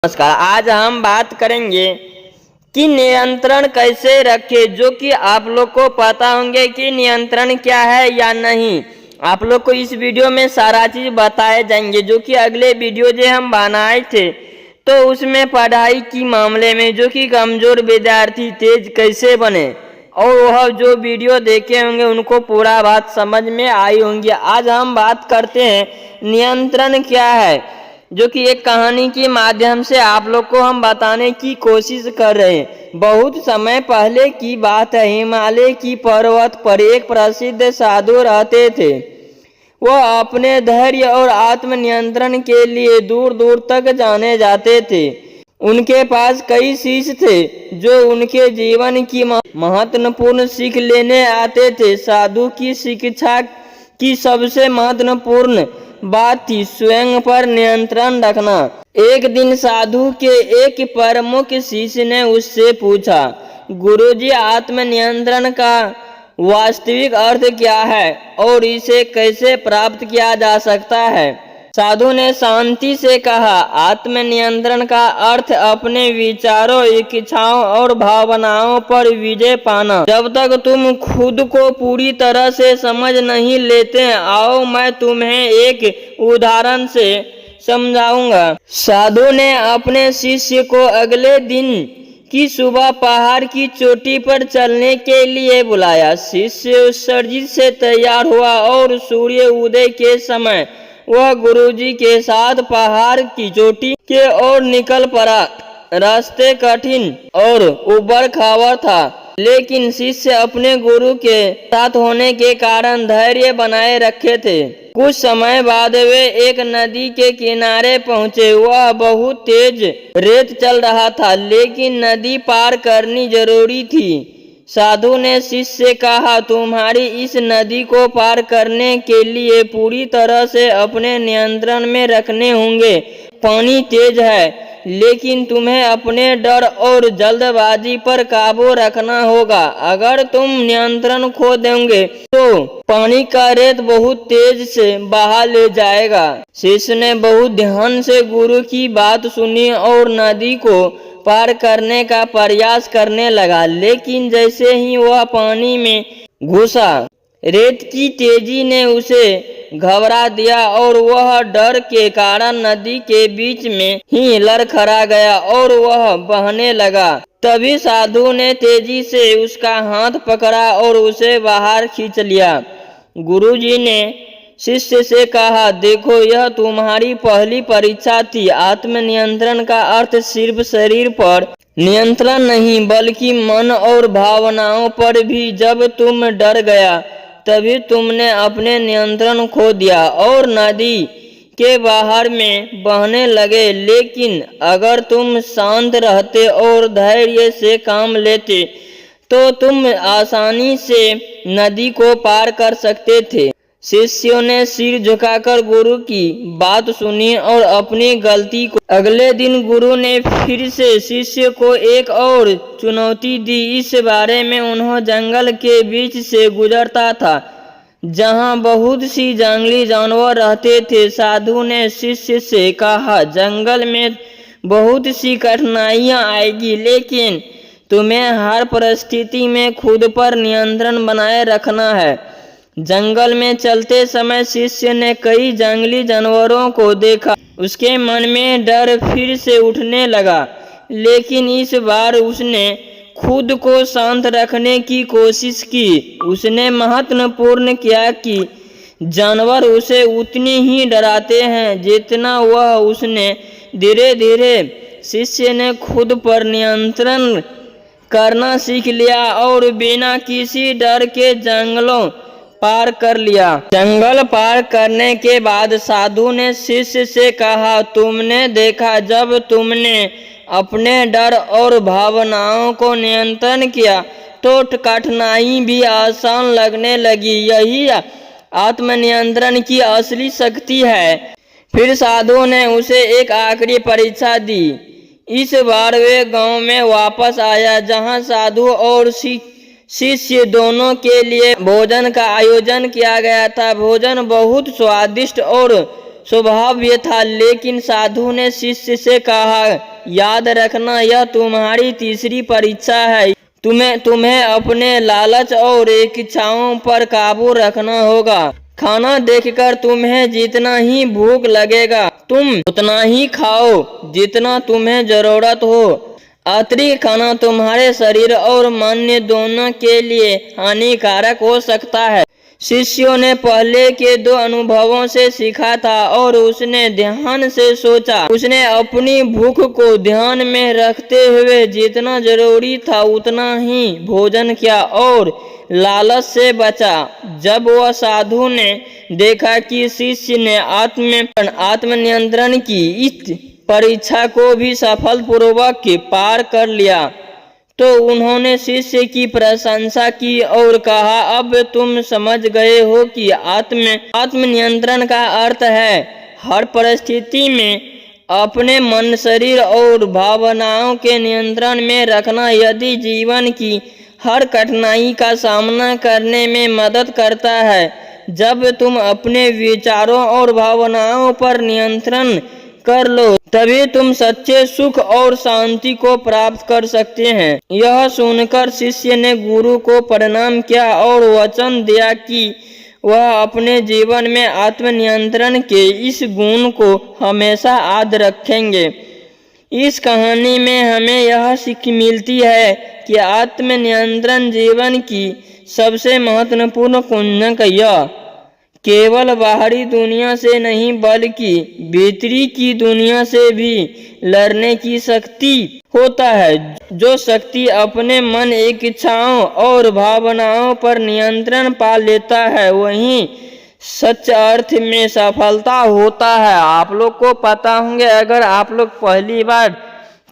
नमस्कार। आज हम बात करेंगे कि नियंत्रण कैसे रखें, जो कि आप लोग को पता होंगे कि नियंत्रण क्या है या नहीं। आप लोग को इस वीडियो में सारा चीज़ बताए जाएंगे, जो कि अगले वीडियो जो हम बनाए थे तो उसमें पढ़ाई की मामले में जो कि कमज़ोर विद्यार्थी तेज कैसे बने, और वह जो वीडियो देखे होंगे उनको पूरा बात समझ में आई होंगी। आज हम बात करते हैं नियंत्रण क्या है, जो कि एक कहानी के माध्यम से आप लोग को हम बताने की कोशिश कर रहे हैं। बहुत समय पहले की बात है, हिमालय की पर्वत पर एक प्रसिद्ध साधु रहते थे। वह अपने धैर्य और आत्मनियंत्रण के लिए दूर दूर तक जाने जाते थे। उनके पास कई शिष्य थे जो उनके जीवन की महत्वपूर्ण सीख लेने आते थे। साधु की शिक्षा की सबसे महत्वपूर्ण बात थी स्वयं पर नियंत्रण रखना। एक दिन साधु के एक प्रमुख शिष्य ने उससे पूछा, गुरुजी, आत्मनियंत्रण का वास्तविक अर्थ क्या है और इसे कैसे प्राप्त किया जा सकता है? साधु ने शांति से कहा, आत्मनियंत्रण का अर्थ अपने विचारों, इच्छाओं और भावनाओं पर विजय पाना। जब तक तुम खुद को पूरी तरह से समझ नहीं लेते, आओ मैं तुम्हें एक उदाहरण से समझाऊंगा। साधु ने अपने शिष्य को अगले दिन की सुबह पहाड़ की चोटी पर चलने के लिए बुलाया। शिष्य उत्सर्जित से तैयार हुआ और सूर्य उदय के समय वह गुरुजी के साथ पहाड़ की चोटी के ओर निकल पड़ा। रास्ते कठिन और उबड़ खाबड़ था, लेकिन शिष्य अपने गुरु के साथ होने के कारण धैर्य बनाए रखे थे। कुछ समय बाद वे एक नदी के किनारे पहुंचे। वह बहुत तेज रेत चल रहा था, लेकिन नदी पार करनी जरूरी थी। साधु ने शिष्य से कहा, तुम्हारी इस नदी को पार करने के लिए पूरी तरह से अपने नियंत्रण में रखने होंगे। पानी तेज है, लेकिन तुम्हें अपने डर और जल्दबाजी पर काबू रखना होगा। अगर तुम नियंत्रण खो दोगे तो पानी का रेत बहुत तेज से बहा ले जाएगा। शिष्य ने बहुत ध्यान से गुरु की बात सुनी और नदी को पार करने का प्रयास करने लगा, लेकिन जैसे ही वह पानी में घुसा, रेत की तेजी ने उसे घबरा दिया और वह डर के कारण नदी के बीच में ही लड़खड़ा गया और वह बहने लगा। तभी साधु ने तेजी से उसका हाथ पकड़ा और उसे बाहर खींच लिया। गुरुजी ने शिष्य से कहा, देखो, यह तुम्हारी पहली परीक्षा थी। आत्मनियंत्रण का अर्थ सिर्फ शरीर पर नियंत्रण नहीं, बल्कि मन और भावनाओं पर भी। जब तुम डर गया तभी तुमने अपने नियंत्रण खो दिया और नदी के बाहर में बहने लगे। लेकिन अगर तुम शांत रहते और धैर्य से काम लेते तो तुम आसानी से नदी को पार कर सकते थे। शिष्यों ने सिर झुकाकर गुरु की बात सुनी और अपनी गलती को। अगले दिन गुरु ने फिर से शिष्य को एक और चुनौती दी। इस बारे में उन्होंने जंगल के बीच से गुजरता था, जहां बहुत सी जंगली जानवर रहते थे। साधु ने शिष्य से कहा, जंगल में बहुत सी कठिनाइयां आएगी, लेकिन तुम्हें हर परिस्थिति में खुद पर नियंत्रण बनाए रखना है। जंगल में चलते समय शिष्य ने कई जंगली जानवरों को देखा। उसके मन में डर फिर से उठने लगा, लेकिन इस बार उसने खुद को शांत रखने की कोशिश की। उसने महत्वपूर्ण किया कि जानवर उसे उतनी ही डराते हैं जितना वह उसने। धीरे धीरे शिष्य ने खुद पर नियंत्रण करना सीख लिया और बिना किसी डर के जंगलों पार कर लिया। जंगल पार करने के बाद साधु ने शिष्य से कहा, तुमने देखा, जब तुमने अपने डर और भावनाओं को नियंत्रण किया तो कठिनाई भी आसान लगने लगी। यही आत्मनियंत्रण की असली शक्ति है। फिर साधु ने उसे एक आखिरी परीक्षा दी। इस बार वे गांव में वापस आया, जहां साधु और शिष्य दोनों के लिए भोजन का आयोजन किया गया था। भोजन बहुत स्वादिष्ट और स्वभाव्य था, लेकिन साधु ने शिष्य से कहा, याद रखना यह तुम्हारी तीसरी परीक्षा है। तुम्हें अपने लालच और इच्छाओं पर काबू रखना होगा। खाना देखकर तुम्हें जितना ही भूख लगेगा तुम उतना ही खाओ जितना तुम्हें जरूरत हो। अतिरिक्त खाना तुम्हारे शरीर और मन दोनों के लिए हानिकारक हो सकता है। शिष्यों ने पहले के 2 अनुभवों से सीखा था और उसने ध्यान से सोचा। उसने अपनी भूख को ध्यान में रखते हुए जितना जरूरी था उतना ही भोजन किया और लालच से बचा। जब वह साधु ने देखा कि शिष्य ने आत्मनियंत्रण की इस परीक्षा को भी सफलपूर्वक पार कर लिया तो उन्होंने शिष्य की प्रशंसा की और कहा, अब तुम समझ गए हो कि आत्मनियंत्रण का अर्थ है हर परिस्थिति में अपने मन, शरीर और भावनाओं के नियंत्रण में रखना। यदि जीवन की हर कठिनाई का सामना करने में मदद करता है। जब तुम अपने विचारों और भावनाओं पर नियंत्रण कर लो तभी तुम सच्चे सुख और शांति को प्राप्त कर सकते हैं। यह सुनकर शिष्य ने गुरु को प्रणाम किया और वचन दिया कि वह अपने जीवन में आत्मनियंत्रण के इस गुण को हमेशा याद रखेंगे। इस कहानी में हमें यह सीख मिलती है कि आत्मनियंत्रण जीवन की सबसे महत्वपूर्ण कुंजक यह केवल बाहरी दुनिया से नहीं बल्कि भीतरी की दुनिया से भी लड़ने की शक्ति होता है। जो शक्ति अपने मन, इच्छाओं और भावनाओं पर नियंत्रण पा लेता है वही सच्चे अर्थ में सफलता होता है। आप लोग को पता होंगे, अगर आप लोग पहली बार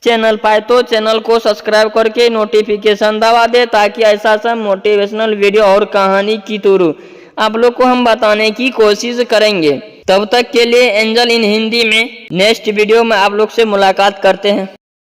चैनल पाए तो चैनल को सब्सक्राइब करके नोटिफिकेशन दबा दे ताकि ऐसा सब मोटिवेशनल वीडियो और कहानी की तुरु आप लोग को हम बताने की कोशिश करेंगे। तब तक के लिए एंजल इन हिंदी में नेक्स्ट वीडियो में आप लोग से मुलाकात करते हैं।